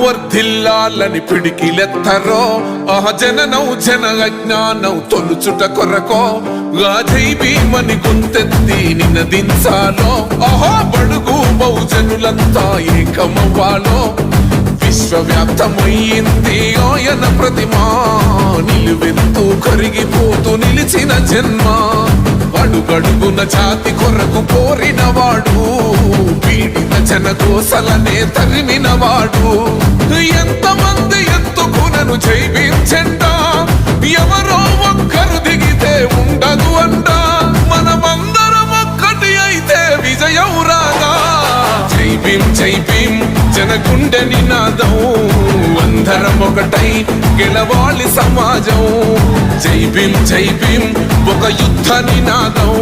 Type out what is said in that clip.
వర్ధిల్లాలని పిడికిలెత్తరో జననౌ జన అజ్ఞానౌ తొలుచుట కొరకో జై భీమని గొంతెత్తి నినదించాలో బడుగు బహుజనులంతా ఏకమవ్వాలో విశ్వవ్యాప్తమయ్యింది ఆయన ప్రతిమా నిలువెత్తు కరిగిపోతూ నిలిచిన జన్మ అడుగడుగున జాతి కొరకు పోరినవాడు పీడిత జన కోసలనే తరిమినవాడు ఎంతమంది ఎత్తుకునను జై భీమ్ జెండా ఎవరో ఒక్కరు దిగితే ఉండదు అంట మనమందరం ఒక్కటి అయితే విజయం రాగా జై భీమ్ జన గుండె నినాదం అందరం ఒకటై గెలవాలి సమాజం జై భీమ్ ఒక యుద్ధ నినాదం